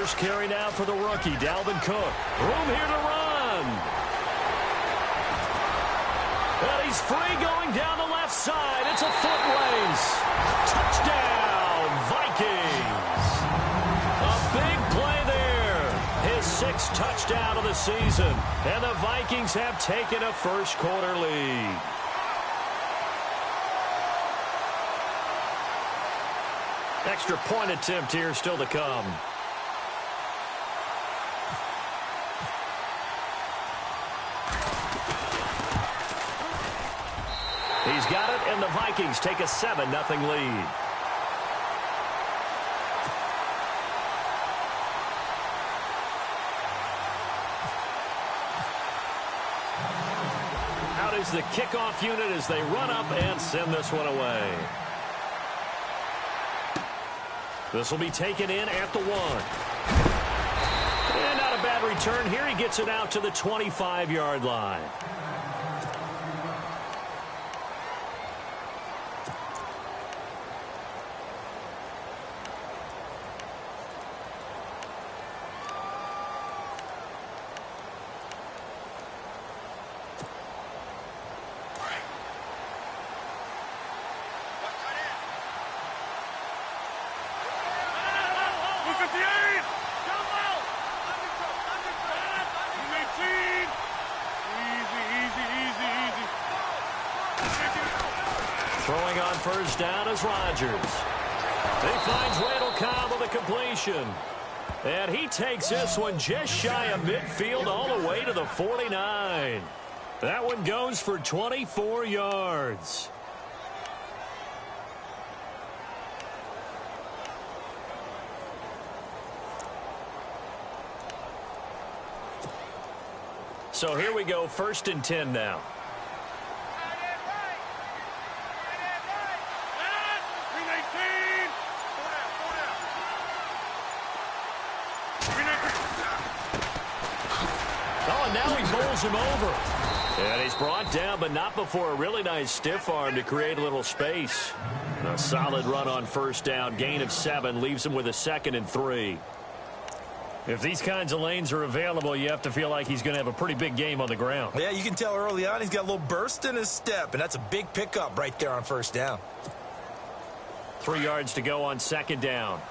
first carry now for the rookie, Dalvin Cook. Room here to run. And he's free going down the left side. It's a foot race. Touchdown, Vikings. A big play there. His sixth touchdown of the season. And the Vikings have taken a first quarter lead. Extra point attempt here still to come. He's got it, and the Vikings take a 7-0 lead. Out is the kickoff unit as they run up and send this one away. This will be taken in at the 1. And not a bad return here. He gets it out to the 25-yard line. Throwing on first down is Rodgers. He finds Randall Cobb with a completion. And he takes this one just shy of midfield all the way to the 49. That one goes for 24 yards. So here we go, 1st and 10 now. Him over. And he's brought down, but not before a really nice stiff arm to create a little space. A solid run on first down. Gain of 7 leaves him with a 2nd and 3. If these kinds of lanes are available, you have to feel like he's going to have a pretty big game on the ground. Yeah, you can tell early on he's got a little burst in his step, and that's a big pickup right there on first down. 3 yards to go on 2nd down.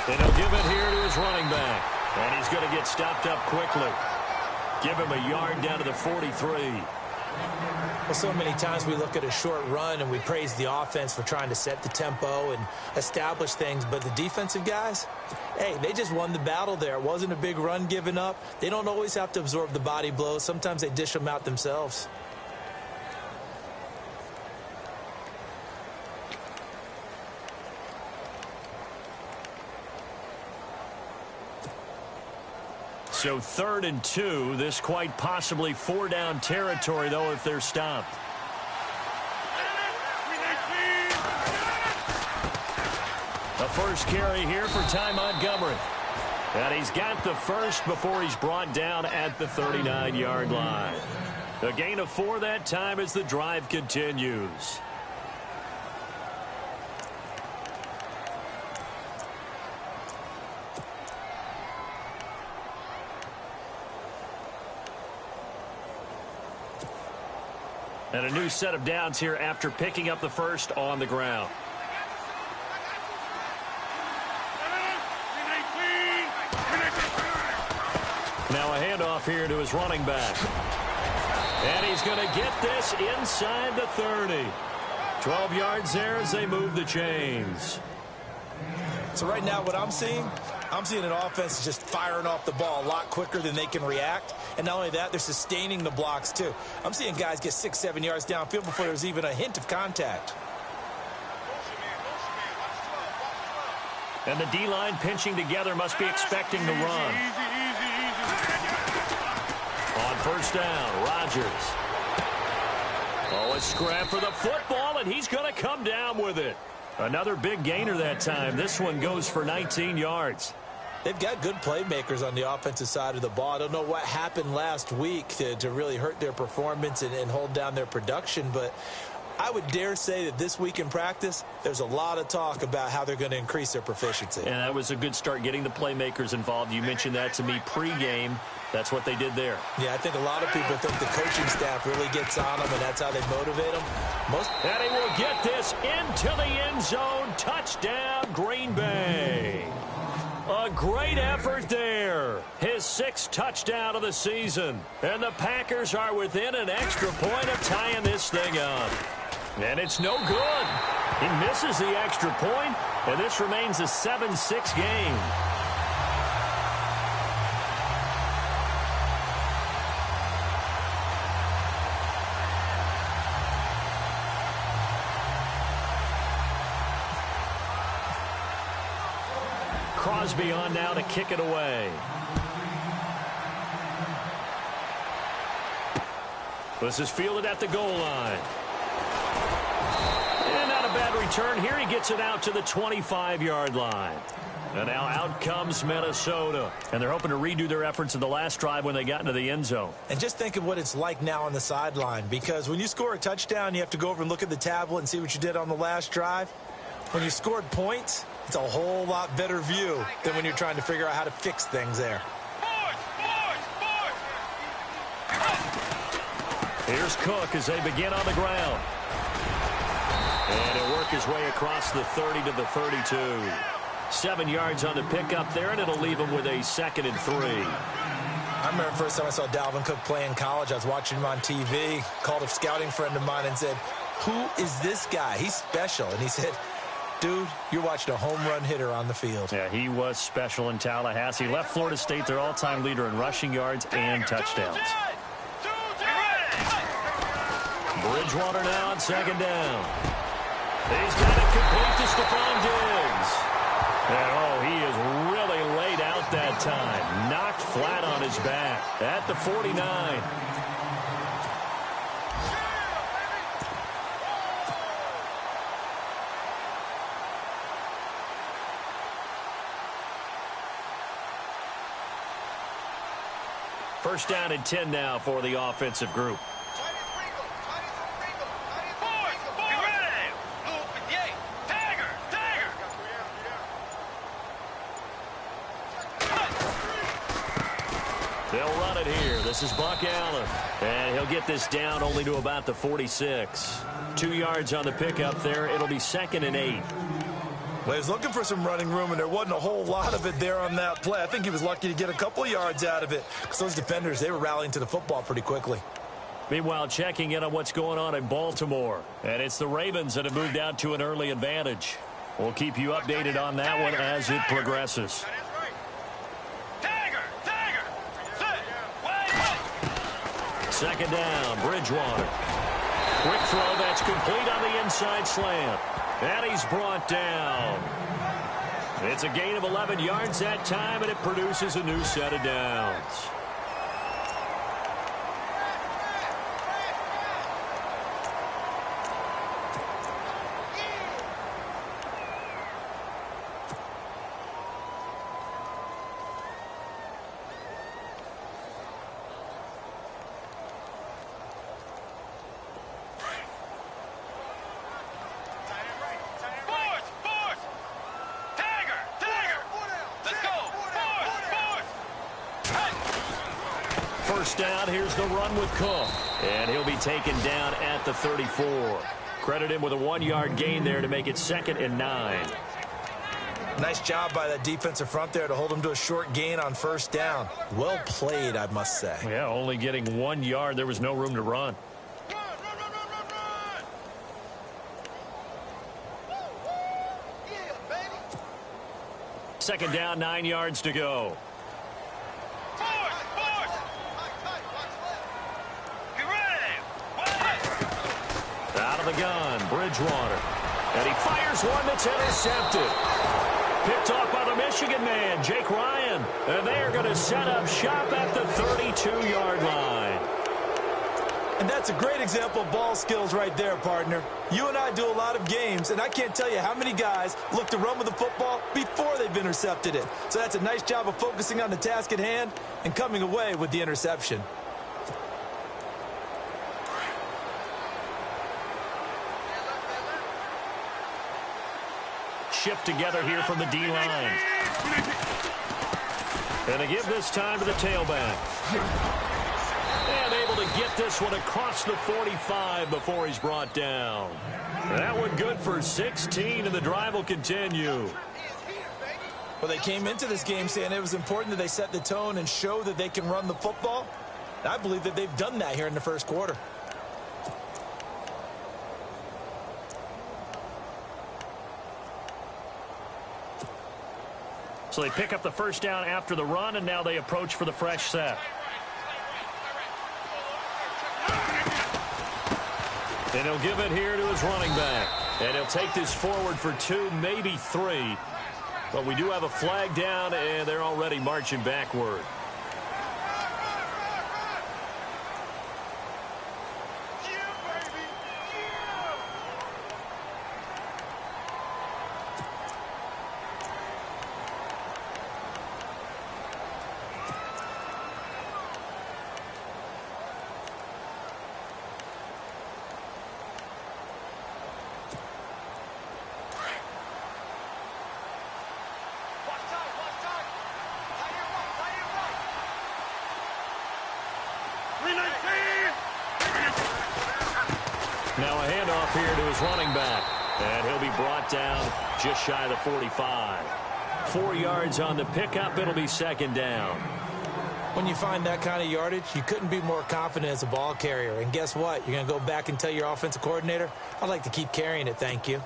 And he'll give it here to his running back. And he's going to get stopped up quickly. Give him a yard down to the 43. Well, so many times we look at a short run and we praise the offense for trying to set the tempo and establish things. But the defensive guys, hey, they just won the battle there. It wasn't a big run given up. They don't always have to absorb the body blows. Sometimes they dish them out themselves. So 3rd and 2. This quite possibly 4-down territory, though, if they're stopped. The first carry here for Ty Montgomery. And he's got the first before he's brought down at the 39-yard line. A gain of 4 that time as the drive continues. And a new set of downs here after picking up the first on the ground. Now a handoff here to his running back. And he's going to get this inside the 30. 12 yards there as they move the chains. So right now what I'm seeing an offense just firing off the ball a lot quicker than they can react. And not only that, they're sustaining the blocks, too. I'm seeing guys get 6-7 yards downfield before there's even a hint of contact. And the D-line pinching together must be expecting to run. On first down, Rodgers. Oh, a scrap for the football, and he's going to come down with it. Another big gainer that time. This one goes for 19 yards. They've got good playmakers on the offensive side of the ball. I don't know what happened last week to really hurt their performance and hold down their production, but I would dare say that this week in practice, there's a lot of talk about how they're going to increase their proficiency. And that was a good start, getting the playmakers involved. You mentioned that to me pregame. That's what they did there. Yeah, I think a lot of people think the coaching staff really gets on them, and that's how they motivate them. And he will get this into the end zone. Touchdown, Green Bay. A great effort there. His 6th touchdown of the season. And the Packers are within an extra point of tying this thing up. And it's no good. He misses the extra point, and this remains a 7-6 game. Crosby on now to kick it away. This is fielded at the goal line. And not a bad return. Here he gets it out to the 25-yard line. And now out comes Minnesota. And they're hoping to redo their efforts in the last drive when they got into the end zone. And just think of what it's like now on the sideline. Because when you score a touchdown, you have to go over and look at the tablet and see what you did on the last drive. When you scored points, it's a whole lot better view than when you're trying to figure out how to fix things there. Here's Cook as they begin on the ground. And he'll work his way across the 30 to the 32. 7 yards on the pickup there, and it'll leave him with a 2nd and 3. I remember the first time I saw Dalvin Cook play in college. I was watching him on TV, called a scouting friend of mine and said, "Who is this guy? He's special." And he said, "Dude, you're watching a home run hitter on the field." Yeah, he was special in Tallahassee. Left Florida State their all-time leader in rushing yards and touchdowns. Bridgewater now on 2nd down. He's got it complete to Stephon Diggs. And, he is really laid out that time. Knocked flat on his back at the 49. First down and 10 now for the offensive group. They'll run it here. This is Buck Allen. And he'll get this down only to about the 46. 2 yards on the pickup there. It'll be 2nd and 8. Well, he was looking for some running room, and there wasn't a whole lot of it there on that play. I think he was lucky to get a couple of yards out of it because those defenders, they were rallying to the football pretty quickly. Meanwhile, checking in on what's going on in Baltimore. And it's the Ravens that have moved out to an early advantage. We'll keep you updated on that one as it progresses. Second down, Bridgewater. Quick throw that's complete on the inside slant. And he's brought down. It's a gain of 11 yards that time, and it produces a new set of downs. First down, here's the run with Cook. And he'll be taken down at the 34. Credit him with a 1-yard gain there to make it 2nd and 9. Nice job by that defensive front there to hold him to a short gain on first down. Well played, I must say. Yeah, only getting 1 yard. There was no room to run. Second down, 9 yards to go. Out of the gun, Bridgewater. And he fires one that's intercepted. Picked off by the Michigan man, Jake Ryan. And they are going to set up shop at the 32-yard line. And that's a great example of ball skills right there, partner. You and I do a lot of games, and I can't tell you how many guys look to run with the football before they've intercepted it. So that's a nice job of focusing on the task at hand and coming away with the interception. Shift together here from the D-line. And they give this time to the tailback. And able to get this one across the 45 before he's brought down. That one good for 16, and the drive will continue. Well, they came into this game saying it was important that they set the tone and show that they can run the football. I believe that they've done that here in the first quarter. So they pick up the first down after the run, and now they approach for the fresh set. And he'll give it here to his running back. And he'll take this forward for 2, maybe 3. But we do have a flag down, and they're already marching backward. Now a handoff here to his running back. And he'll be brought down just shy of the 45. 4 yards on the pickup. It'll be second down. When you find that kind of yardage, you couldn't be more confident as a ball carrier. And guess what? You're going to go back and tell your offensive coordinator, I'd like to keep carrying it, thank you.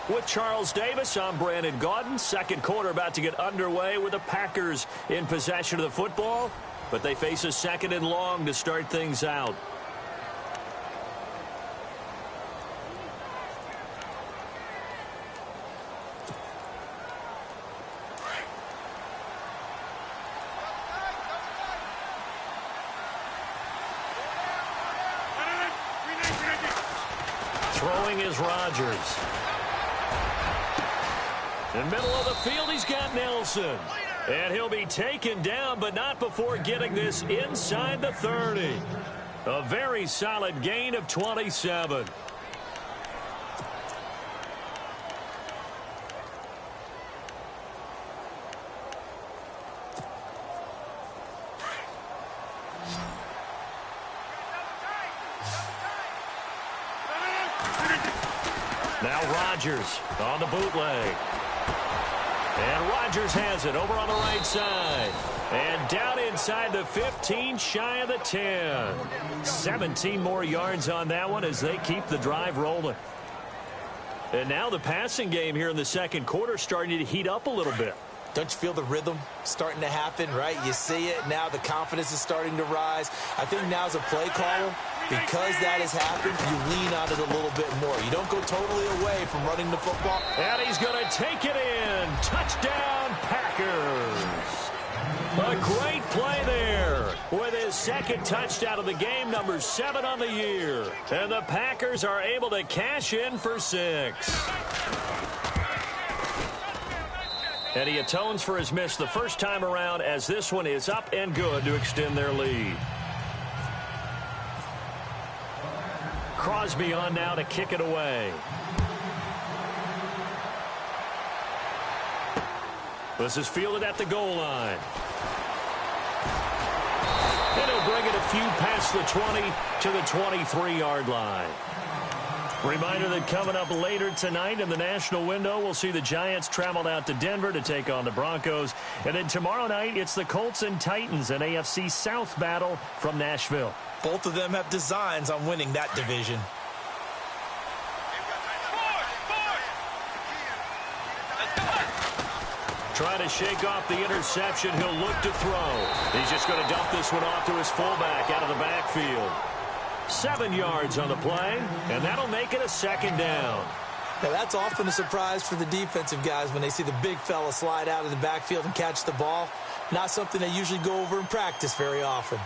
With Charles Davis, I'm Brandon Gaudin. Second quarter about to get underway with the Packers in possession of the football. But they face a second and long to start things out. Throwing is Rodgers. In the middle of the field, he's got Nelson. And he'll be taken down, but not before getting this inside the 30. A very solid gain of 27. Now Rodgers on the bootleg. And Rodgers has it over on the right side. And down inside the 15, shy of the 10. 17 more yards on that one as they keep the drive rolling. And now the passing game here in the second quarter starting to heat up a little bit. Don't you feel the rhythm starting to happen, right? You see it. Now the confidence is starting to rise. I think now's a play caller. Because that has happened, you lean on it a little bit more. You don't go totally away from running the football. And he's going to take it in. Touchdown, Packers. A great play there with his second touchdown of the game, number 7 on the year. And the Packers are able to cash in for 6. And he atones for his miss the first time around as this one is up and good to extend their lead. Crosby on now to kick it away. This is fielded at the goal line. And he'll bring it a few past the 20 to the 23-yard line. Reminder that coming up later tonight in the national window, we'll see the Giants travel out to Denver to take on the Broncos. And then tomorrow night, it's the Colts and Titans, an AFC South battle from Nashville. Both of them have designs on winning that division. Trying to shake off the interception. He'll look to throw. He's just going to dump this one off to his fullback out of the backfield. 7 yards on the play, and that'll make it a second down. Now, that's often a surprise for the defensive guys when they see the big fella slide out of the backfield and catch the ball. Not something they usually go over in practice very often.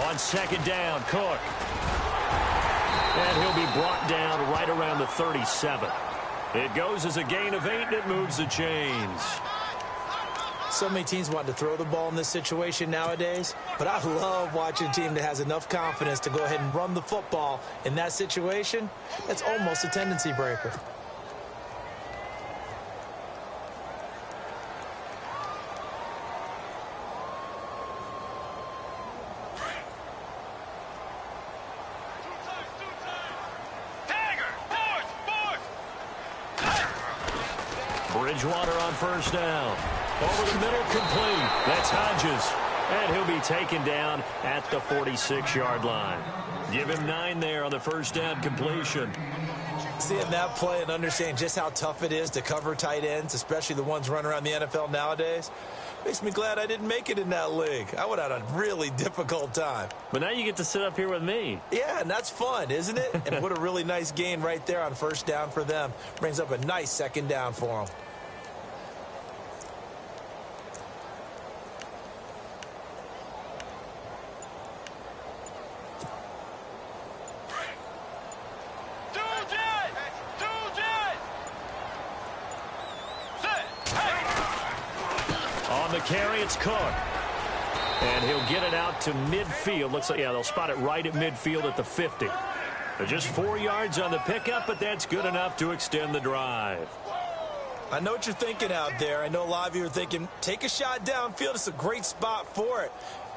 On second down, Cook. And he'll be brought down right around the 37. It goes as a gain of 8, and it moves the chains. So many teams want to throw the ball in this situation nowadays, but I love watching a team that has enough confidence to go ahead and run the football in that situation. That's almost a tendency breaker. Bridgewater on first down. Over the middle, complete. That's Hodges. And he'll be taken down at the 46-yard line. Give him 9 there on the first down completion. Seeing that play and understanding just how tough it is to cover tight ends, especially the ones running around the NFL nowadays, makes me glad I didn't make it in that league. I would have had a really difficult time. But now you get to sit up here with me. Yeah, and that's fun, isn't it? And what a really nice gain right there on first down for them. Brings up a nice second down for them. Carry, it's Cook. And he'll get it out to midfield. Looks like, yeah, they'll spot it right at midfield at the 50. They're just 4 yards on the pickup, but that's good enough to extend the drive. I know what you're thinking out there. I know a lot of you are thinking, take a shot downfield. It's a great spot for it.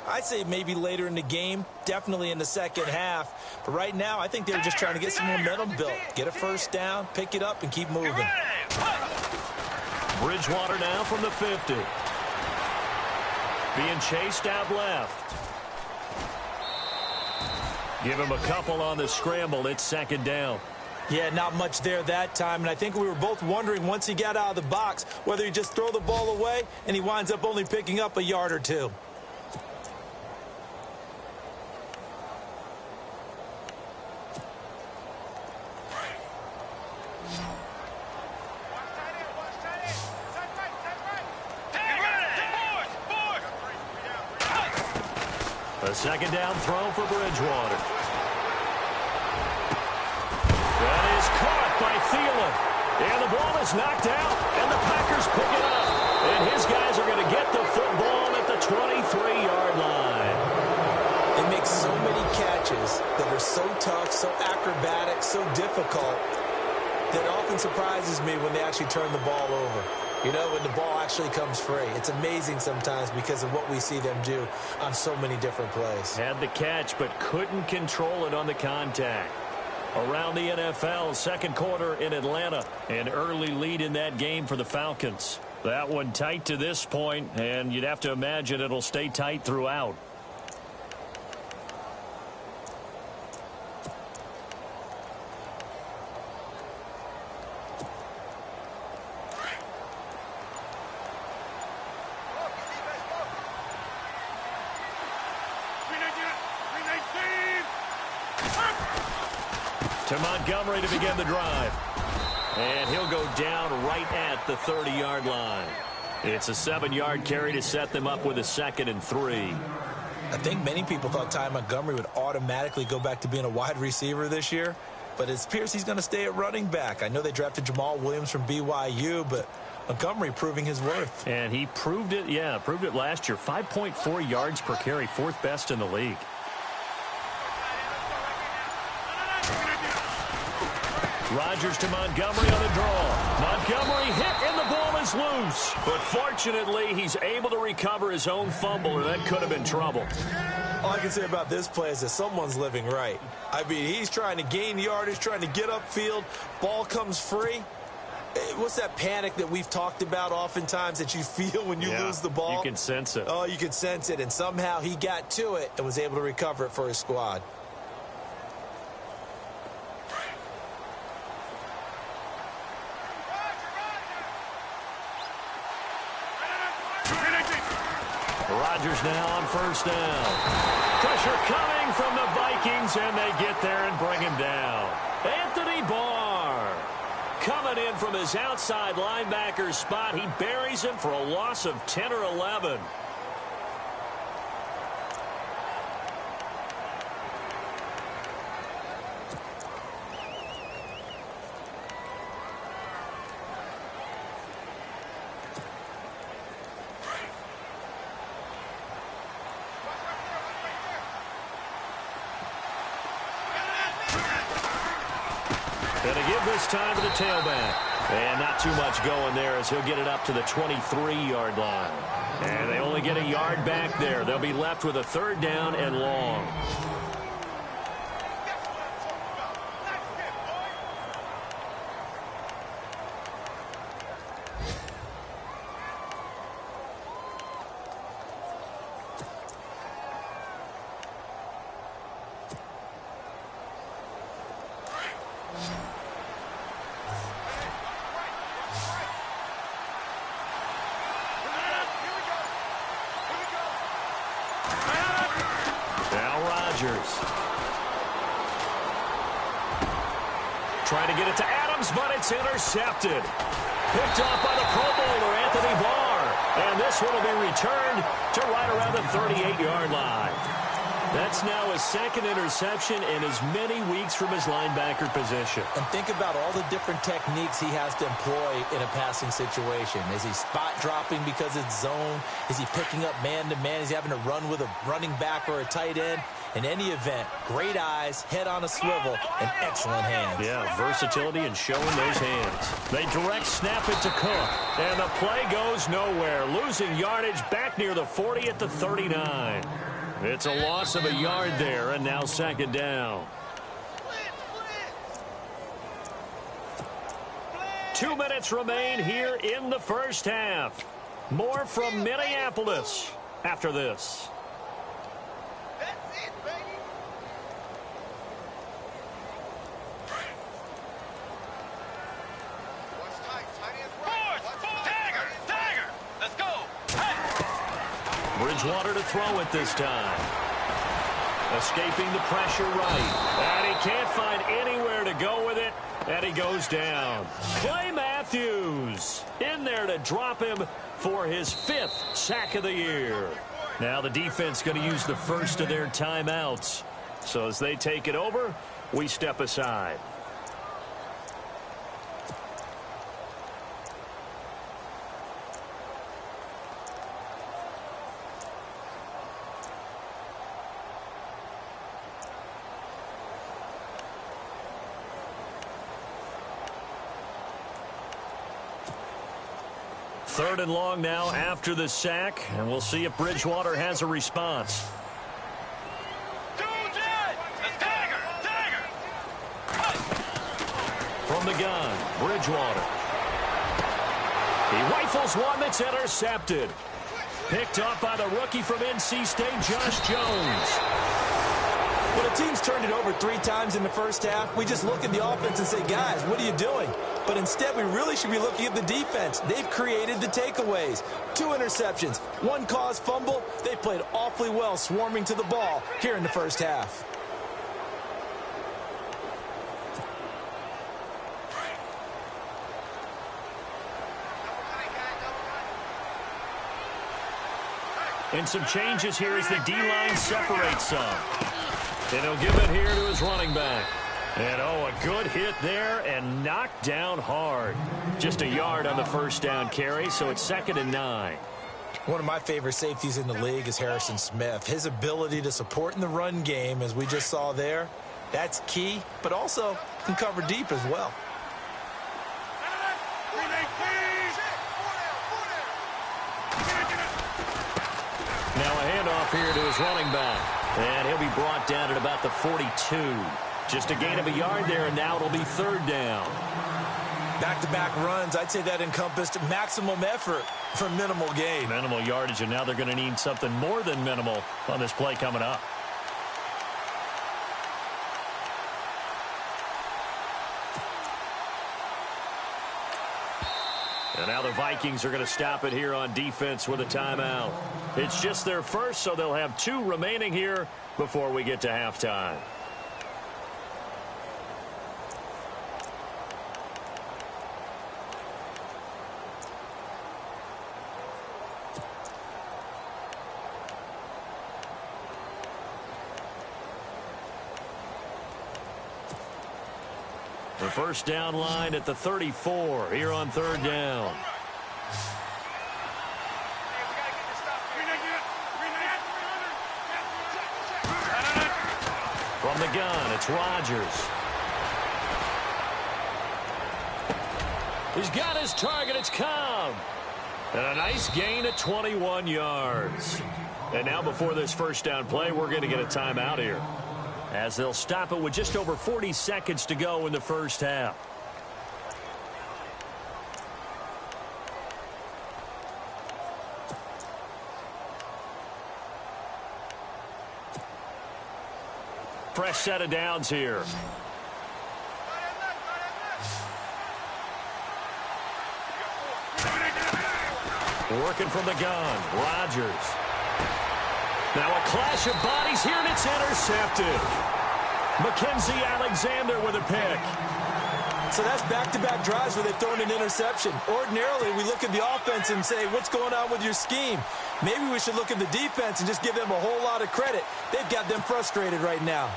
I'd say maybe later in the game, definitely in the second half. But right now, I think they were just trying to get some momentum built. Get a first down, pick it up, and keep moving. Bridgewater now from the 50. Being chased out left. Give him a couple on the scramble. It's second down. Yeah, not much there that time. And I think we were both wondering once he got out of the box whether he just throw the ball away and he winds up only picking up a yard or two. A second down throw for Bridgewater. That is caught by Thielen. And the ball is knocked out, and the Packers pick it up. And his guys are going to get the football at the 23-yard line. They make so many catches that are so tough, so acrobatic, so difficult, that often surprises me when they actually turn the ball over. You know, when the ball actually comes free. It's amazing sometimes because of what we see them do on so many different plays. Had the catch, but couldn't control it on the contact. Around the NFL, second quarter in Atlanta. An early lead in that game for the Falcons. That one tight to this point, and you'd have to imagine it'll stay tight throughout. To Montgomery to begin the drive. And he'll go down right at the 30-yard line. It's a 7-yard carry to set them up with a 2nd and 3. I think many people thought Ty Montgomery would automatically go back to being a wide receiver this year, but it appears he's going to stay at running back. I know they drafted Jamal Williams from BYU, but Montgomery proving his worth. And he proved it, proved it last year. 5.4 yards per carry, 4th best in the league. Rodgers to Montgomery on the draw. Montgomery hit and the ball is loose. But fortunately, he's able to recover his own fumble, or that could have been trouble. All I can say about this play is that someone's living right. I mean, he's trying to gain yardage, trying to get upfield. Ball comes free. What's that panic that we've talked about oftentimes that you feel when you lose the ball? You can sense it. Oh, you can sense it. And somehow he got to it and was able to recover it for his squad. Rodgers now on first down. Pressure coming from the Vikings, and they get there and bring him down. Anthony Barr coming in from his outside linebacker spot. He buries him for a loss of 10 or 11. Going to give this time to the tailback. And not too much going there as he'll get it up to the 23-yard line. And they only get a yard back there. They'll be left with a third down and long. Trying to get it to Adams, but it's intercepted. Picked off by the Pro Bowler, Anthony Barr. And this one will be returned to right around the 38-yard line. That's now his second interception in as many weeks from his linebacker position. And think about all the different techniques he has to employ in a passing situation. Is he spot dropping because it's zone? Is he picking up man-to-man? Is he having to run with a running back or a tight end? In any event, great eyes, head on a swivel, and excellent hands. Yeah, versatility and showing those hands. They direct snap it to Cook, and the play goes nowhere. Losing yardage back near the 40 at the 39. It's a loss of a yard there, and now second down. 2 minutes remain here in the first half. More from Minneapolis after this. Bridgewater to throw it this time. Escaping the pressure right. And he can't find anywhere to go with it. And he goes down. Clay Matthews in there to drop him for his 5th sack of the year. Now the defense going to use the first of their timeouts. So as they take it over, we step aside. Third and long now after the sack, and we'll see if Bridgewater has a response. From the gun, Bridgewater. He rifles one that's intercepted. Picked up by the rookie from NC State, Josh Jones. When a team's turned it over 3 times in the first half, we just look at the offense and say, guys, what are you doing? But instead, we really should be looking at the defense. They've created the takeaways. 2 interceptions, 1 caused fumble. They played awfully well swarming to the ball here in the first half. And some changes here as the D-line separates some. And he'll give it here to his running back. And, oh, a good hit there and knocked down hard. Just a yard on the first down carry, so it's 2nd and 9. One of my favorite safeties in the league is Harrison Smith. His ability to support in the run game, as we just saw there, that's key, but also can cover deep as well. Now a handoff here to his running back. And he'll be brought down at about the 42. Just a gain of a yard there, and now it'll be 3rd down. Back-to-back runs, I'd say that encompassed maximum effort for minimal gain. Minimal yardage, and now they're going to need something more than minimal on this play coming up. And now the Vikings are going to stop it here on defense with a timeout. It's just their first, so they'll have 2 remaining here before we get to halftime. The first down line at the 34 here on 3rd down. From the gun, it's Rodgers. He's got his target. It's Cobb. And a nice gain at 21 yards. And now before this first down play, we're going to get a timeout here, as they'll stop it with just over 40 seconds to go in the first half. Fresh set of downs here. Working from the gun, Rodgers. Now a clash of bodies here, and it's intercepted. Mackenzie Alexander with a pick. So that's back-to-back drives where they've thrown an interception. Ordinarily, we look at the offense and say, what's going on with your scheme? Maybe we should look at the defense and just give them a whole lot of credit. They've got them frustrated right now.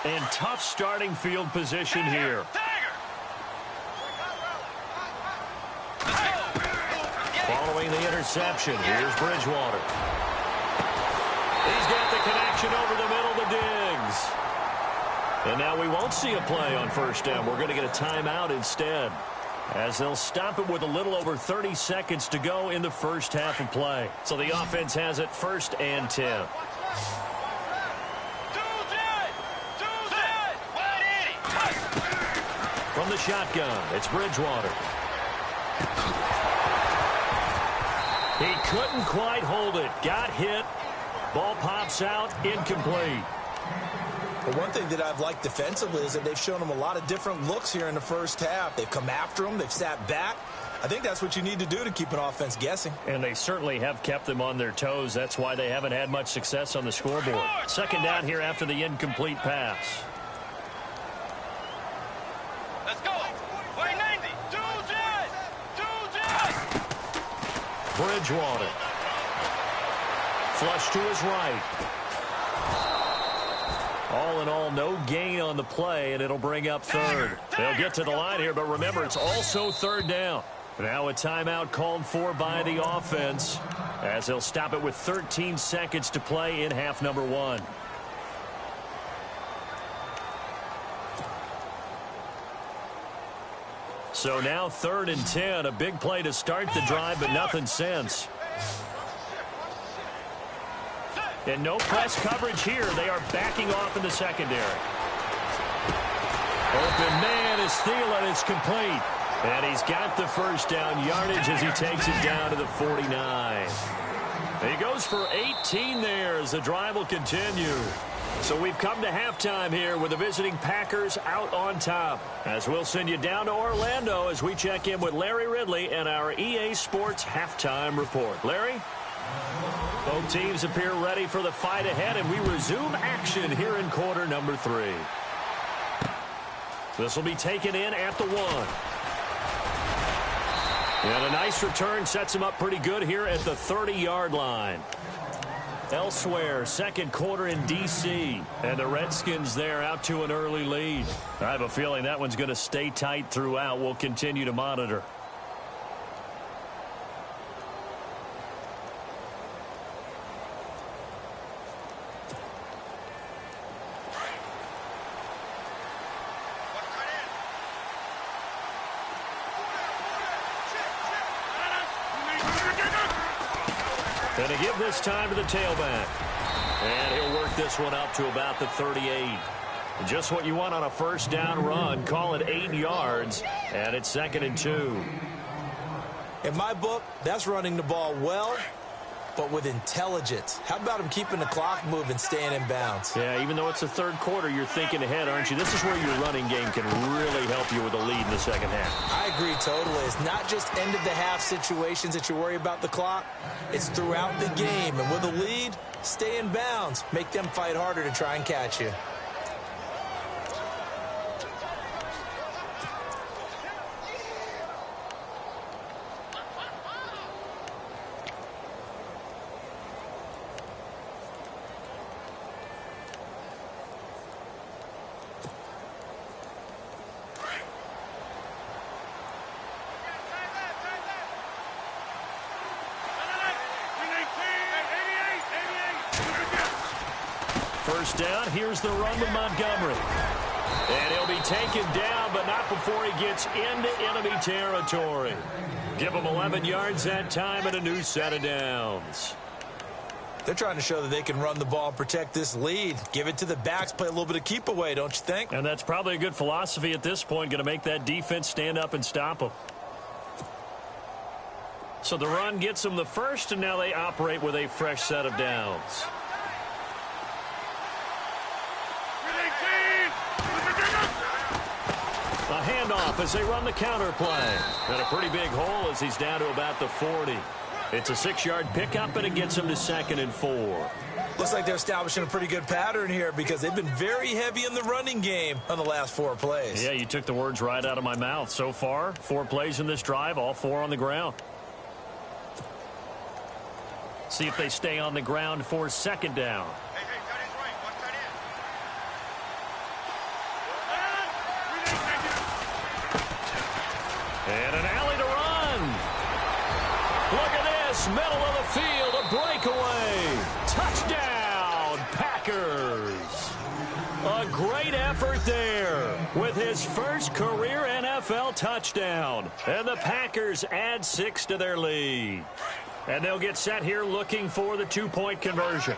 And tough starting field position here. Following the interception, here's Bridgewater. He's got the connection over the middle to Diggs. And now we won't see a play on first down. We're going to get a timeout instead, as they'll stop it with a little over 30 seconds to go in the first half of play. So the offense has it 1st and 10. From the shotgun, it's Bridgewater. He couldn't quite hold it. Got hit. Ball pops out, incomplete. But one thing that I've liked defensively is that they've shown them a lot of different looks here in the first half. They've come after them. They've sat back. I think that's what you need to do to keep an offense guessing. And they certainly have kept them on their toes. That's why they haven't had much success on the scoreboard. 2nd down here after the incomplete pass. Let's go. 90. Bridgewater. Flush to his right. All in all, no gain on the play, and it'll bring up 3rd. They'll get to the line here, but remember, it's also 3rd down. Now a timeout called for by the offense, as they'll stop it with 13 seconds to play in half number 1. So now 3rd and 10, a big play to start the drive, but nothing since. And no press coverage here. They are backing off in the secondary. Open man is Thielen. It's complete. And he's got the first down yardage as he takes it down to the 49. He goes for 18 there as the drive will continue. So we've come to halftime here with the visiting Packers out on top, as we'll send you down to Orlando as we check in with Larry Ridley and our EA Sports halftime report. Larry? Both teams appear ready for the fight ahead, and we resume action here in quarter number 3. This will be taken in at the 1. And a nice return sets him up pretty good here at the 30-yard line. Elsewhere, 2nd quarter in D.C., and the Redskins there out to an early lead. I have a feeling that one's going to stay tight throughout. We'll continue to monitor. And to give this time to the tailback. And he'll work this one up to about the 38. Just what you want on a first down run. Call it 8 yards. And it's 2nd and 2. In my book, that's running the ball well but with intelligence. How about him keeping the clock moving, staying in bounds? Yeah, even though it's the third quarter, you're thinking ahead, aren't you? This is where your running game can really help you with a lead in the second half. I agree totally. It's not just end-of-the-half situations that you worry about the clock. It's throughout the game. And with a lead, stay in bounds. Make them fight harder to try and catch you. First down, here's the run with Montgomery. And he'll be taken down, but not before he gets into enemy territory. Give him 11 yards that time and a new set of downs. They're trying to show that they can run the ball and protect this lead. Give it to the backs, play a little bit of keep away, don't you think? And that's probably a good philosophy at this point, going to make that defense stand up and stop them. So the run gets them the first, and now they operate with a fresh set of downs. A handoff as they run the counter play. And a pretty big hole as he's down to about the 40. It's a 6-yard pickup, and it gets him to 2nd and 4. Looks like they're establishing a pretty good pattern here because they've been very heavy in the running game on the last 4 plays. Yeah, you took the words right out of my mouth. So far, 4 plays in this drive, all 4 on the ground. See if they stay on the ground for 2nd down. And an alley to run. Look at this, middle of the field, a breakaway. Touchdown, Packers. A great effort there with his first career NFL touchdown. And the Packers add 6 to their lead. And they'll get set here looking for the 2-point conversion.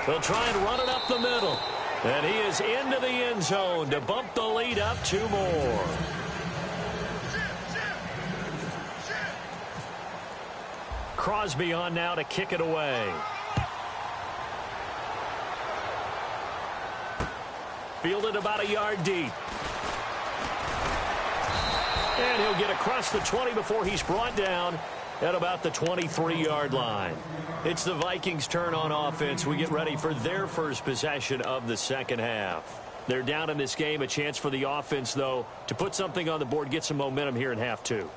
They'll try and run it up the middle. And he is into the end zone to bump the lead up 2 more. Crosby on now to kick it away. Fielded about a yard deep. And he'll get across the 20 before he's brought down at about the 23-yard line. It's the Vikings' turn on offense. We get ready for their first possession of the second half. They're down in this game. A chance for the offense, though, to put something on the board, get some momentum here in half 2.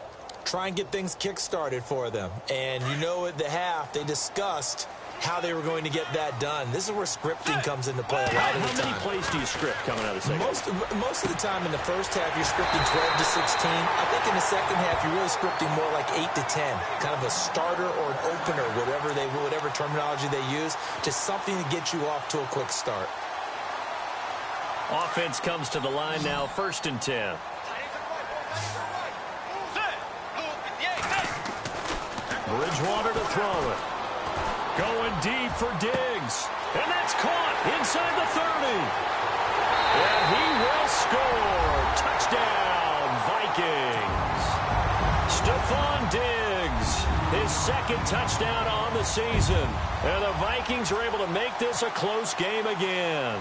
Try and get things kick-started for them. And you know at the half, they discussed how they were going to get that done. This is where scripting comes into play a lot of the time. How many plays do you script coming out of the second half? Most of the time in the first half, you're scripting 12 to 16. I think in the second half, you're really scripting more like 8 to 10. Kind of a starter or an opener, whatever terminology they use, just something to get you off to a quick start. Offense comes to the line now, 1st and 10. Bridgewater to throw it. Going deep for Diggs. And that's caught inside the 30. And he will score. Touchdown, Vikings. Stephon Diggs, his 2nd touchdown on the season. And the Vikings are able to make this a close game again.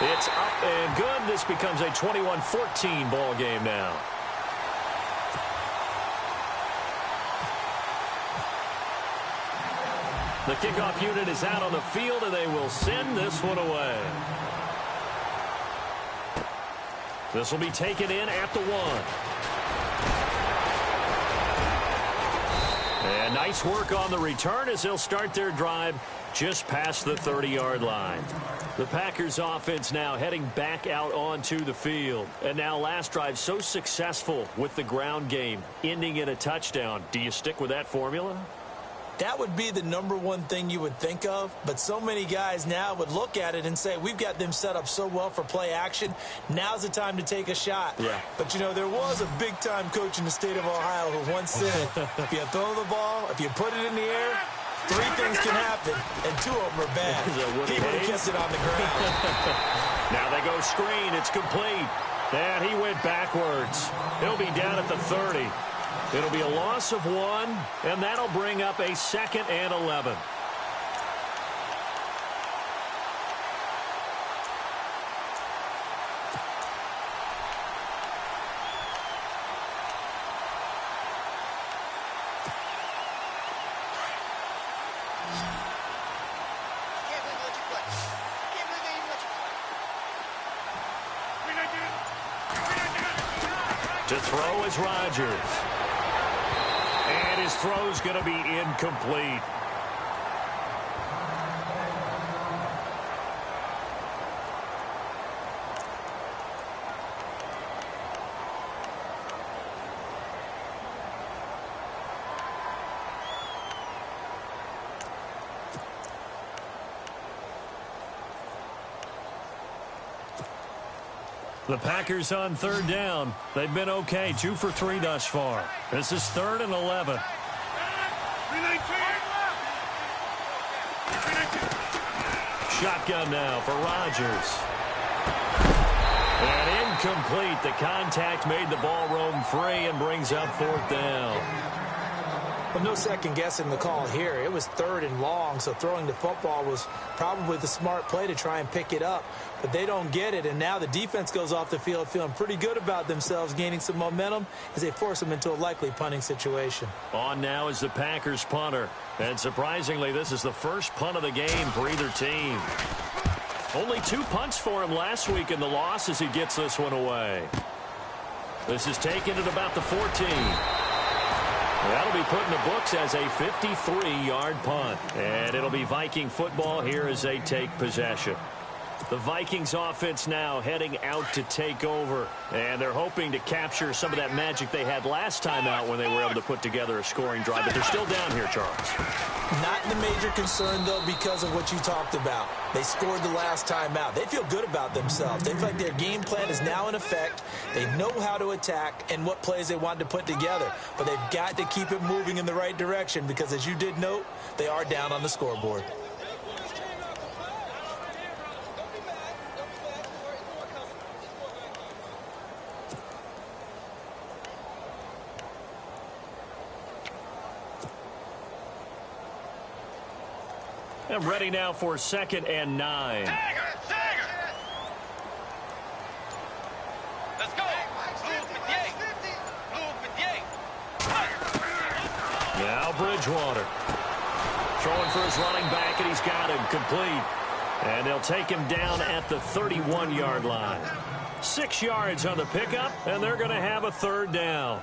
It's up and good. This becomes a 21-14 ball game now. The kickoff unit is out on the field, and they will send this one away. This will be taken in at the 1. And nice work on the return as they'll start their drive just past the 30-yard line. The Packers offense now heading back out onto the field. And now last drive so successful with the ground game, ending in a touchdown. Do you stick with that formula? That would be the #1 thing you would think of, but so many guys now would look at it and say, we've got them set up so well for play action, now's the time to take a shot. Yeah. But, you know, there was a big-time coach in the state of Ohio who once said, if you throw the ball, if you put it in the air, Three things can happen, and two of them are bad. He would have kept it on the ground. Now they go screen. It's complete. And he went backwards. He'll be down at the 30. It'll be a loss of 1, and that'll bring up a 2nd and 11. To throw is Rodgers. And his throw's going to be incomplete. The Packers on 3rd down. They've been okay, 2 for 3 thus far. This is 3rd and 11. Shotgun now for Rodgers. And incomplete. The contact made the ball roam free and brings up 4th down. Well, no second guessing the call here. It was 3rd and long, so throwing the football was probably the smart play to try and pick it up. But they don't get it, and now the defense goes off the field feeling pretty good about themselves, gaining some momentum as they force them into a likely punting situation. On now is the Packers punter. And surprisingly, this is the first punt of the game for either team. Only 2 punts for him last week in the loss as he gets this one away. This is taken at about the 14. That'll be put in the books as a 53-yard punt. And it'll be Viking football here as they take possession. The Vikings offense now heading out to take over. And they're hoping to capture some of that magic they had last time out when they were able to put together a scoring drive. But they're still down here, Charles. Not the major concern, though, because of what you talked about. They scored the last time out. They feel good about themselves. They feel like their game plan is now in effect. They know how to attack and what plays they want to put together. But they've got to keep it moving in the right direction because, as you did note, they are down on the scoreboard. And ready now for 2nd and 9. Let's go. Now Bridgewater. Throwing for his running back, and he's got him complete. And they'll take him down at the 31-yard line. 6 yards on the pickup, and they're going to have a 3rd down.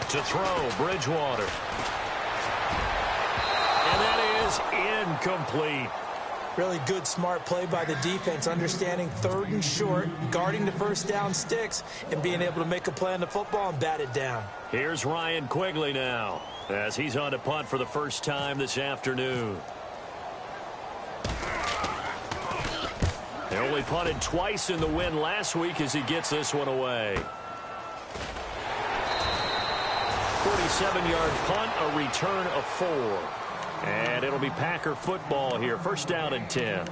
To throw, Bridgewater. And that is incomplete. Really good, smart play by the defense, understanding 3rd and short, guarding the first down sticks, and being able to make a play on the football and bat it down. Here's Ryan Quigley now, as he's on to punt for the first time this afternoon. They only punted twice in the win last week as he gets this one away. 47-yard punt, a return of 4. And it'll be Packer football here. 1st down and 10.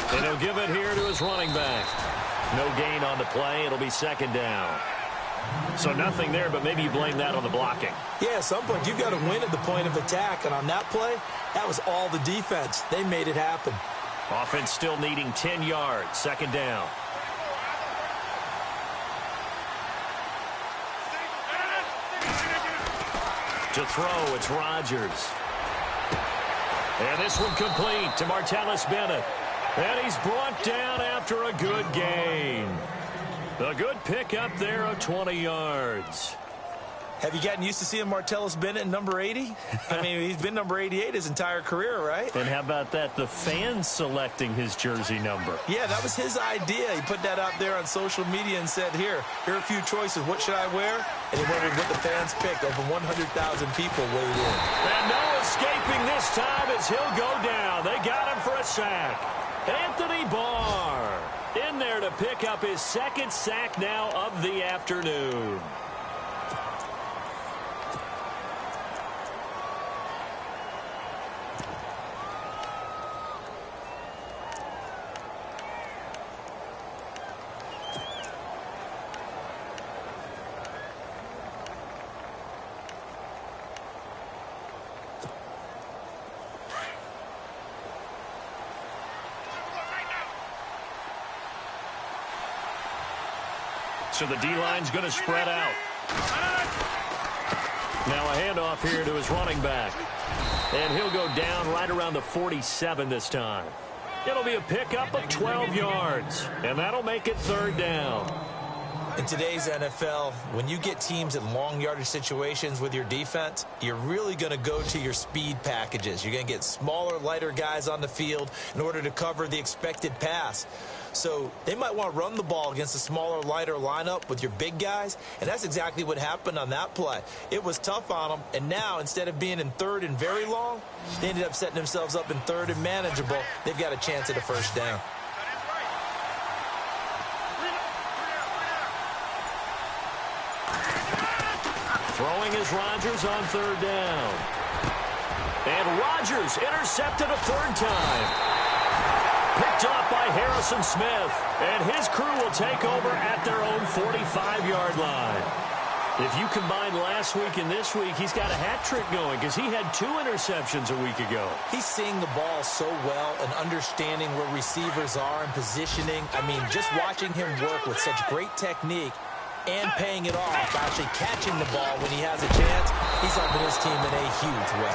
And he'll give it here to his running back. No gain on the play. It'll be 2nd down. So nothing there, but maybe you blame that on the blocking. Yeah, at some point you've got to win at the point of attack. And on that play, that was all the defense. They made it happen. Offense still needing 10 yards. 2nd down. To throw, it's Rodgers. And this one complete to Martellus Bennett. And he's brought down after a good gain. A good pickup there of 20 yards. Have you gotten used to seeing Martellus Bennett in number 80? I mean, he's been number 88 his entire career, right? And how about that? The fans selecting his jersey number. Yeah, that was his idea. He put that out there on social media and said, here are a few choices. What should I wear? And he went with what the fans picked. Over 100,000 people weighed in. And no escaping this time as he'll go down. They got him for a sack. Anthony Barr in there to pick up his second sack now of the afternoon. So the D-line's going to spread out. Now a handoff here to his running back. And he'll go down right around the 47 this time. It'll be a pickup of 12 yards. And that'll make it third down. In today's NFL, when you get teams in long yardage situations with your defense, you're really going to go to your speed packages. You're going to get smaller, lighter guys on the field in order to cover the expected pass. So they might want to run the ball against a smaller, lighter lineup with your big guys, and that's exactly what happened on that play. It was tough on them, and now instead of being in third and very long, they ended up setting themselves up in third and manageable. They've got a chance at a first down. Throwing is Rodgers on third down. And Rodgers intercepted a third time. Picked off by Harrison Smith. And his crew will take over at their own 45-yard line. If you combine last week and this week, he's got a hat trick going because he had 2 interceptions a week ago. He's seeing the ball so well and understanding where receivers are and positioning. I mean, just watching him work with such great technique and paying it off, actually catching the ball when he has a chance, he's helping his team in a huge way.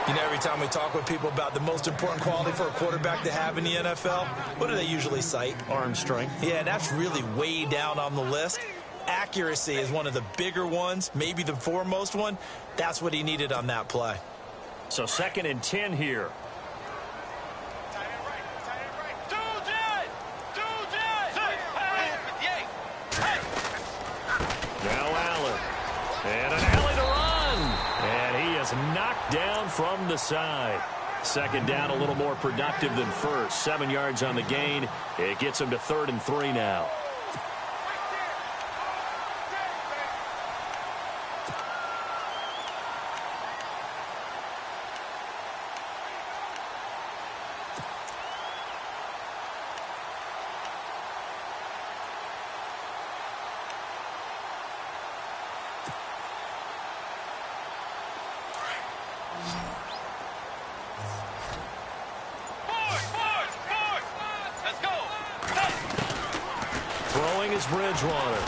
You know, every time we talk with people about the most important quality for a quarterback to have in the NFL, what do they usually cite? Arm strength. Yeah, and that's really way down on the list. Accuracy is one of the bigger ones, maybe the foremost one. That's what he needed on that play. So 2nd and 10 here. Now Allen. And an alley to run. And he is knocked down from the side. 2nd down, a little more productive than first. 7 yards on the gain. It gets him to 3rd and 3 now. Throwing is Bridgewater.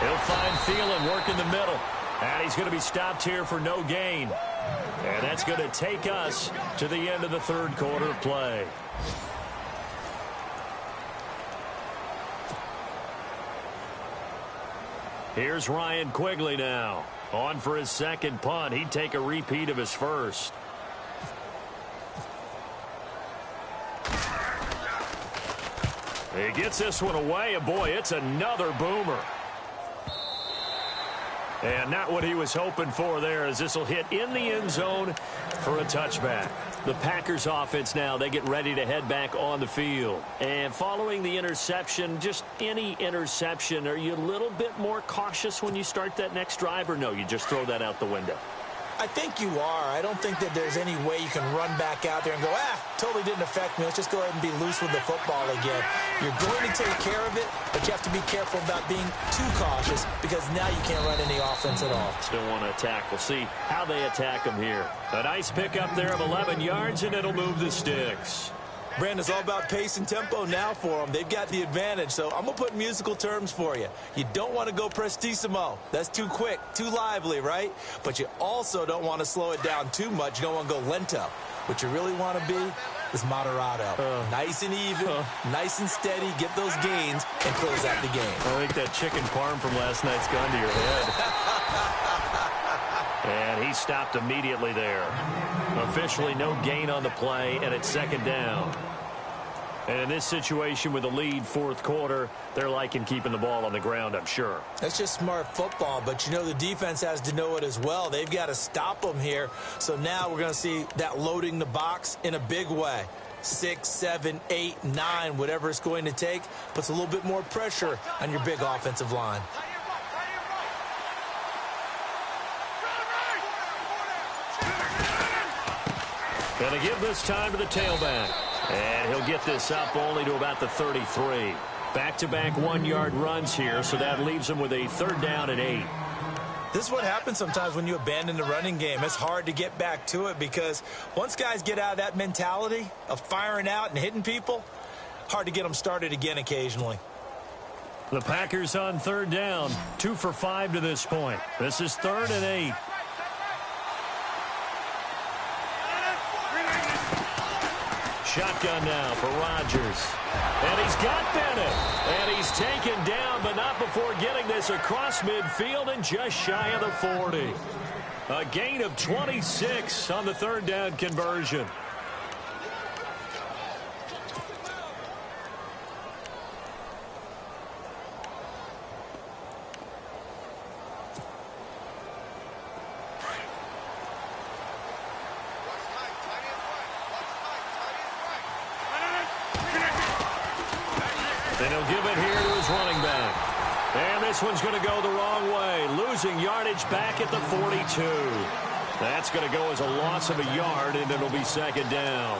He'll find Thielen working the middle. And he's going to be stopped here for no gain. And that's going to take us to the end of the third quarter play. Here's Ryan Quigley now. On for his 2nd punt. He'd take a repeat of his first. He gets this one away, and boy, it's another boomer. And not what he was hoping for there, as this will hit in the end zone for a touchback. The Packers offense now, they get ready to head back on the field. And following the interception, just any interception, are you a little bit more cautious when you start that next drive, or no, you just throw that out the window? I think you are. I don't think that there's any way you can run back out there and go, totally didn't affect me. Let's just go ahead and be loose with the football again. You're going to take care of it, but you have to be careful about being too cautious because now you can't run any offense at all. Still want to attack. We'll see how they attack him here. A nice pickup there of 11 yards, and it'll move the sticks. Brandon, it's all about pace and tempo now for them. They've got the advantage, so I'm going to put musical terms for you. You don't want to go prestissimo. That's too quick, too lively, right? But you also don't want to slow it down too much. You don't want to go lento. What you really want to be is Moderado. Nice and even, nice and steady, get those gains, and close out the game. I think that chicken parm from last night's gone to your head. And he stopped immediately there. Officially no gain on the play, and it's second down. And in this situation with the lead, fourth quarter, they're liking keeping the ball on the ground, I'm sure. That's just smart football, but you know the defense has to know it as well. They've got to stop them here. So now we're going to see that loading the box in a big way. 6, 7, 8, 9, whatever it's going to take, puts a little bit more pressure on your big offensive line. Going to give this time to the tailback. And he'll get this up only to about the 33. Back-to-back one-yard runs here, so that leaves him with a third down and 8. This is what happens sometimes when you abandon the running game. It's hard to get back to it because once guys get out of that mentality of firing out and hitting people, hard to get them started again occasionally. The Packers on third down, 2 for 5 to this point. This is third and 8. Shotgun now for Rodgers. And he's got Bennett. And he's taken down, but not before getting this across midfield and just shy of the 40. A gain of 26 on the third down conversion. And he'll give it here to his running back. And this one's going to go the wrong way. Losing yardage back at the 42. That's going to go as a loss of a yard, and it'll be second down.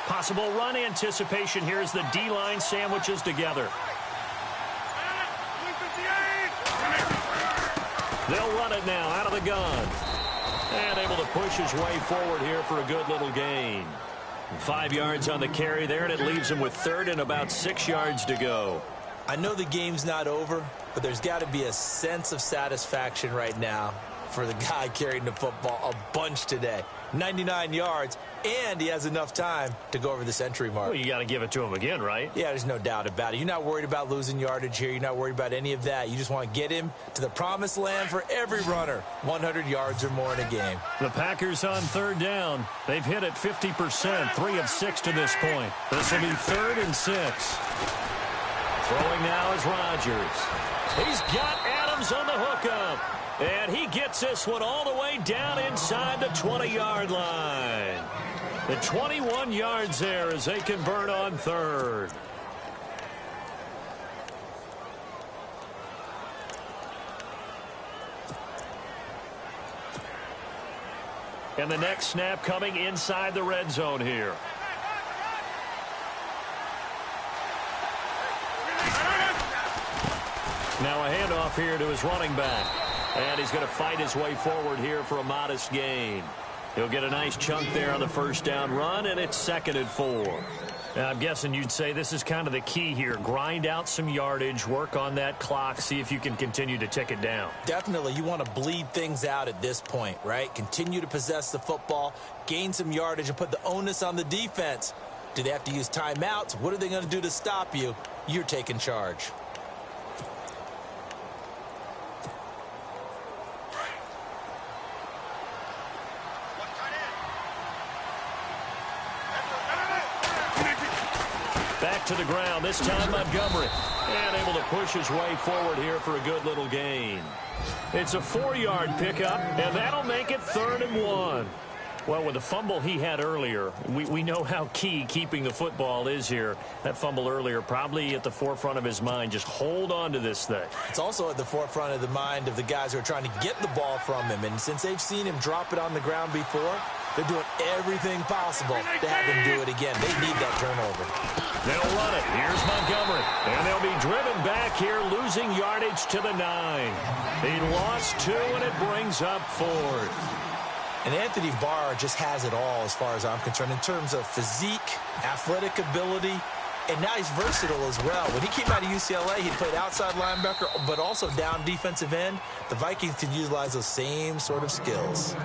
Possible run anticipation here as the D-line sandwiches together. They'll run it now out of the gun. And able to push his way forward here for a good little gain. 5 yards on the carry there, and it leaves him with third and about 6 yards to go. I know the game's not over, but there's got to be a sense of satisfaction right now for the guy carrying the football a bunch today. 99 yards, and he has enough time to go over the century mark. Well, you got to give it to him again, right? Yeah, there's no doubt about it. You're not worried about losing yardage here. You're not worried about any of that. You just want to get him to the promised land for every runner. 100 yards or more in a game. The Packers on third down. They've hit it 50%, 3 of 6 to this point. This will be third and 6. Throwing now is Rodgers. He's got Adams on the hookup. And he gets this one all the way down inside the 20-yard line. The 21 yards there as they convert on third. And the next snap coming inside the red zone here. Now a handoff here to his running back. And he's going to fight his way forward here for a modest gain. He'll get a nice chunk there on the first down run, and it's 2nd and 4. Now, I'm guessing you'd say this is kind of the key here. Grind out some yardage, work on that clock, see if you can continue to tick it down. Definitely. You want to bleed things out at this point, right? Continue to possess the football, gain some yardage, and put the onus on the defense. Do they have to use timeouts? What are they going to do to stop you? You're taking charge. Back to the ground, this time Montgomery. And able to push his way forward here for a good little gain. It's a 4-yard pickup, and that'll make it 3rd and 1. Well, with the fumble he had earlier, we know how key keeping the football is here. That fumble earlier probably at the forefront of his mind. Just hold on to this thing. It's also at the forefront of the mind of the guys who are trying to get the ball from him. And since they've seen him drop it on the ground before, They're doing everything possible to have him do it again. They need that turnover. They'll run it. Here's Montgomery. And they'll be driven back here, losing yardage to the 9. He lost 2, and it brings up 4th. And Anthony Barr just has it all as far as I'm concerned in terms of physique, athletic ability, and now he's versatile as well. When he came out of UCLA, he played outside linebacker, but also down defensive end. The Vikings can utilize those same sort of skills.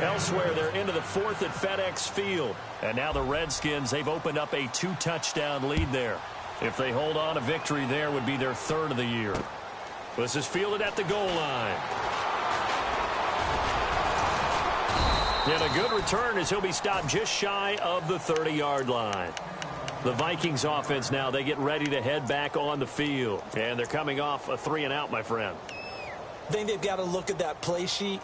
Elsewhere, they're into the 4th at FedEx Field. And now the Redskins, they've opened up a 2-touchdown lead there. If they hold on, a victory there would be their 3rd of the year. This is fielded at the goal line. And a good return as he'll be stopped just shy of the 30-yard line. The Vikings offense now, they get ready to head back on the field. And they're coming off a 3-and-out, my friend. I think they've got to look at that play sheet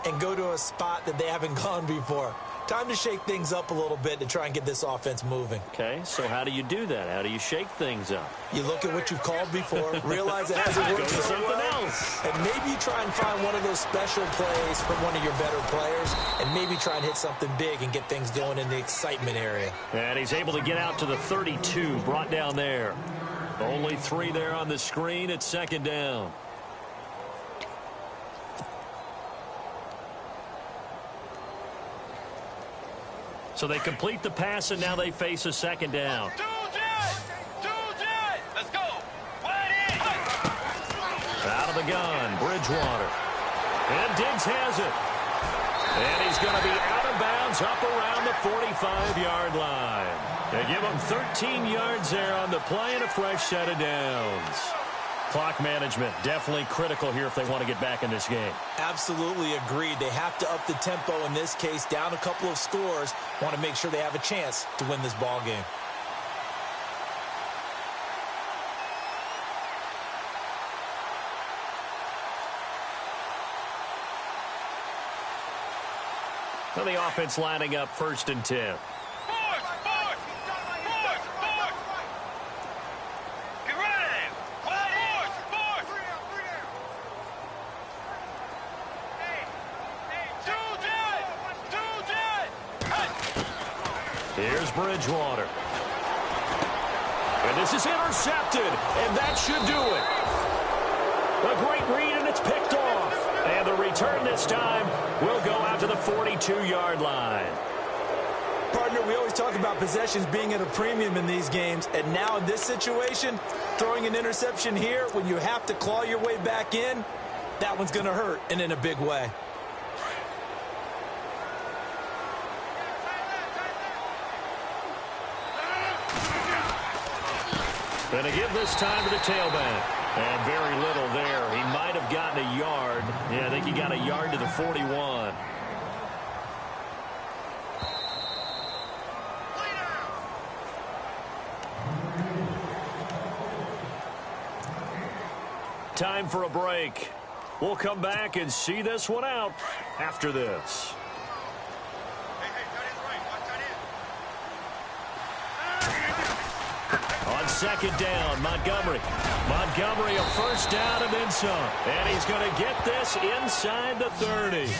and go to a spot that they haven't gone before. Time to shake things up a little bit to try and get this offense moving. Okay, so how do you do that? How do you shake things up? You look at what you've called before, realize it hasn't worked so something well, else. and maybe you try and find one of those special plays from one of your better players, and maybe try and hit something big and get things going in the excitement area. And he's able to get out to the 32, brought down there. Only 3 there on the screen at 2nd down. So they complete the pass, and now they face a 2nd down. Let's go. Wide in. Out of the gun, Bridgewater. And Diggs has it. And he's going to be out of bounds up around the 45-yard line. They give him 13 yards there on the play and a fresh set of downs. Clock management definitely critical here if they want to get back in this game. Absolutely agreed. They have to up the tempo in this case, down a couple of scores. Want to make sure they have a chance to win this ball game. So the offense lining up 1st and 10. Here's Bridgewater. And this is intercepted, and that should do it. A great read, and it's picked off. And the return this time will go out to the 42-yard line. Partner, we always talk about possessions being at a premium in these games, and now in this situation, throwing an interception here when you have to claw your way back in, that one's going to hurt, and in a big way. Going to give this time to the tailback. And very little there. He might have gotten a yard. Yeah, I think he got a yard to the 41. Time for a break. We'll come back and see this one out after this. On 2nd down, Montgomery. Montgomery, a 1st down and then some. And he's going to get this inside the 30.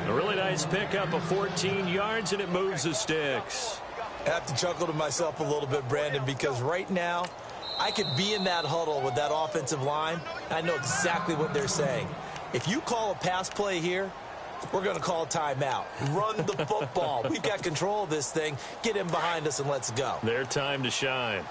A really nice pickup of 14 yards, and it moves the sticks. I have to chuckle to myself a little bit, Brandon, because right now, I could be in that huddle with that offensive line. I know exactly what they're saying. If you call a pass play here, we're going to call timeout. Run the football. We've got control of this thing. Get him behind us and let's go. Their time to shine.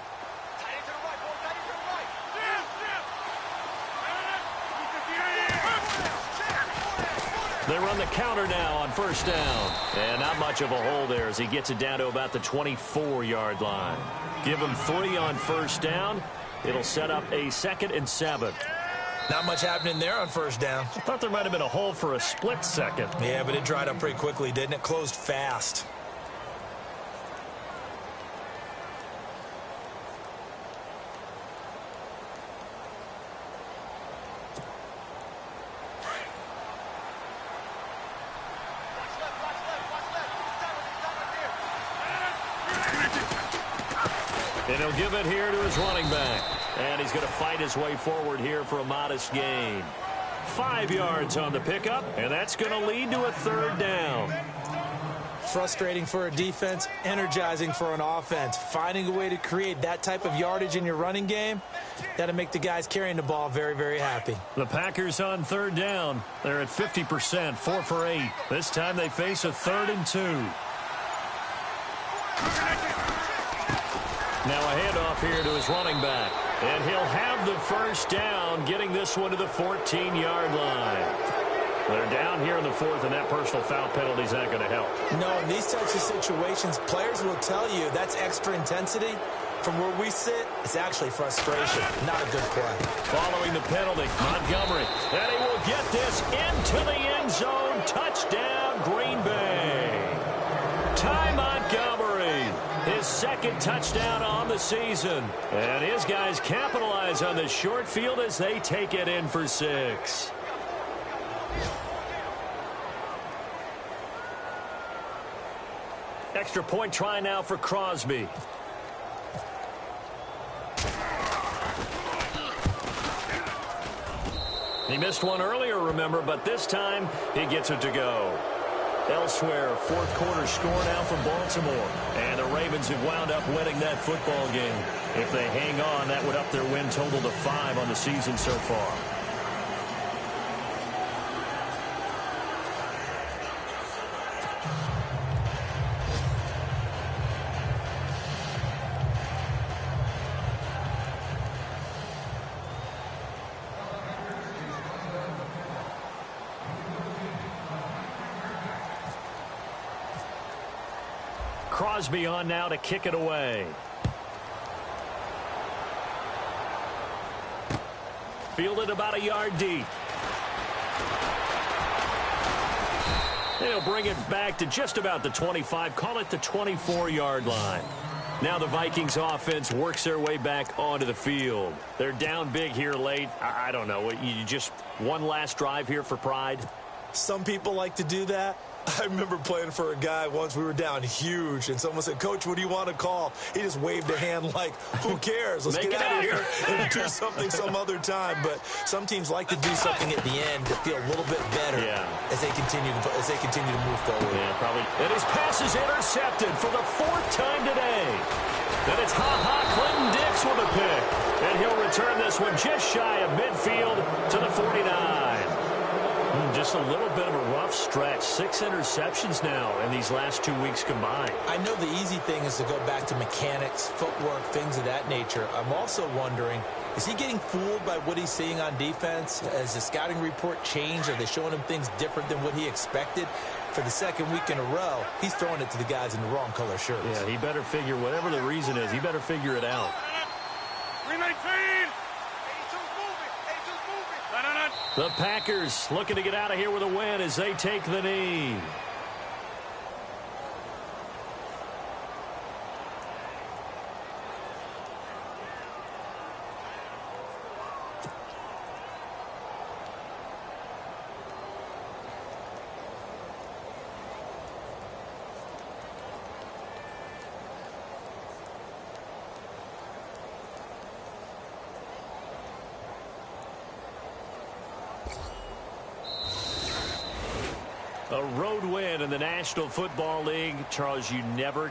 They run the counter now on 1st down. And not much of a hole there as he gets it down to about the 24-yard line. Give him 3 on 1st down. It'll set up a 2nd and 7. Not much happening there on 1st down. I thought there might have been a hole for a split second. Yeah, but it dried up pretty quickly, didn't it? Closed fast. And he'll give it here to his running back. And he's going to fight his way forward here for a modest gain. 5 yards on the pickup, and that's going to lead to a 3rd down. frustrating for a defense, energizing for an offense. Finding a way to create that type of yardage in your running game, that'll make the guys carrying the ball very, very happy. The Packers on third down. They're at 50%, 4 for 8. This time they face a 3rd and 2. Now a handoff here to his running back. And he'll have the first down, getting this one to the 14-yard line. They're down here in the 4th, and that personal foul penalty is not going to help. No, in these types of situations, players will tell you that's extra intensity. From where we sit, it's actually frustration. Not a good play. Following the penalty, Montgomery. And he will get this into the end zone. Touchdown, Green Bay. Ty Montgomery, his 2nd touchdown on the season. And his guys capitalize on the short field as they take it in for 6. Extra point try now for Crosby. He missed one earlier, remember, but this time he gets it to go. Elsewhere, 4th quarter score now from Baltimore. And the Ravens have wound up winning that football game. If they hang on, that would up their win total to 5 on the season so far. Crosby on now to kick it away. Fielded about a yard deep. They'll bring it back to just about the 25. Call it the 24-yard line. Now the Vikings offense works their way back onto the field. They're down big here late. I don't know. You just one last drive here for pride? Some people like to do that. I remember playing for a guy once. We were down huge, and someone said, "Coach, what do you want to call?" He just waved a hand like, "Who cares? Let's get out of here and do something some other time." But some teams like to do something at the end to feel a little bit better as they continue to move forward. Yeah, probably. And his pass is intercepted for the 4th time today. Then it's Clinton Dix with a pick, and he'll return this one just shy of midfield to the 49. Just a little bit of a rough stretch. 6 interceptions now in these last 2 weeks combined. I know the easy thing is to go back to mechanics, footwork, things of that nature. I'm also wondering, is he getting fooled by what he's seeing on defense? Has the scouting report changed? Are they showing him things different than what he expected? For the 2nd week in a row, he's throwing it to the guys in the wrong color shirts. Yeah, he better figure, whatever the reason is, he better figure it out. 319. The Packers looking to get out of here with a win as they take the knee. A road win in the National Football League. Charles, you never